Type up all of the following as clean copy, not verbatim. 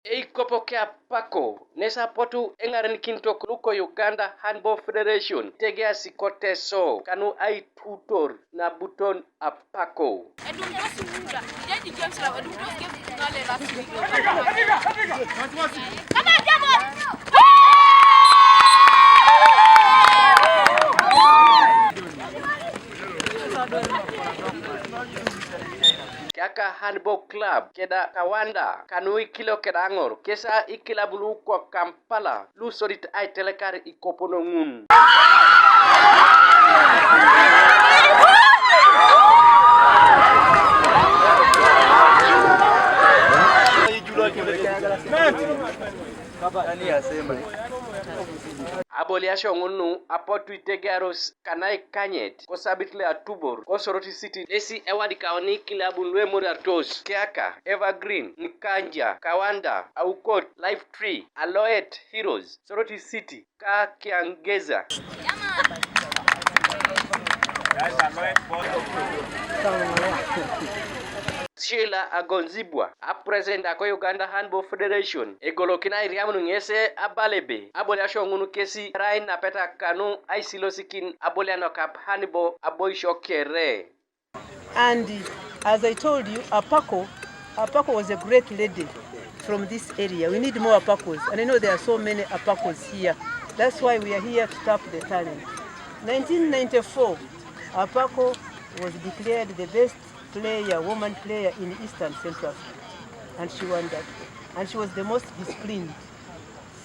Ekopo ke Apako nesa potu engaren kintok luko Uganda Handball Federation tegea sikote so kanu aitutor na buton Apako. Kaka handball club keda kawanda kanu ikilo keda angor kesa ikila bulu ko Kampala lu Soroti ay telekar Ekopo no ngun. Abolian ngunu apotu kitegearai kanai kanyet ko sabitle atubor ko Soroti city nesi ewadi kaoni kilabu lwe moratos keaka evergreen nkanja kawanda aukot life tree aloet heroes Soroti city ka kiangeza Sheila agonzibwa a president ako Uganda Handball Federation egolo kina iriamu ngese abalebe abolian ngunu kesi arai na peta kanu aisilosikin abolian cup handball aboishokere. And as I told you, Apako was a great lady from this area. We need more Apakos, and I know there are so many Apakos here. That's why we are here to tap the talent. 1994, Apako was declared the best woman player in Eastern Central Africa, and she won that. And she was the most disciplined.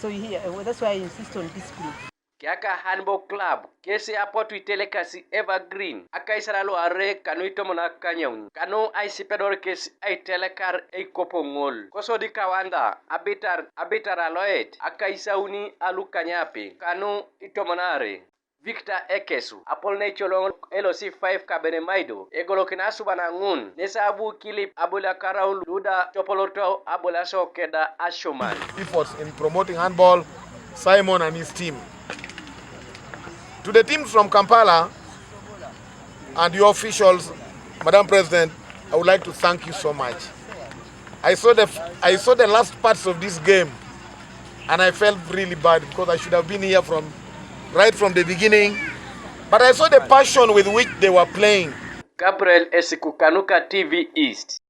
So here, that's why I insist on discipline. Kiaka handball club kesi apotu itelekasi evergreen akaisaralo are kanu itomona kanyaun kanu aisipedor kesi aitelekar Ekopo ngol kosodi kawanda abitar aloet akaisauni alukanyape kanu itomonare Victor Ekesu apolne cholong LOC 5 kabene maido egolo kinasu banangun nesabu kilip abulakara luda topolorto abolaso keda ashoman efforts in promoting handball, Simon and his team. To the teams from Kampala and your officials, Madam President, I would like to thank you so much. I saw the last parts of this game and I felt really bad because I should have been here right from the beginning. But I saw the passion with which they were playing. Gabriel Esikukanuka TV East.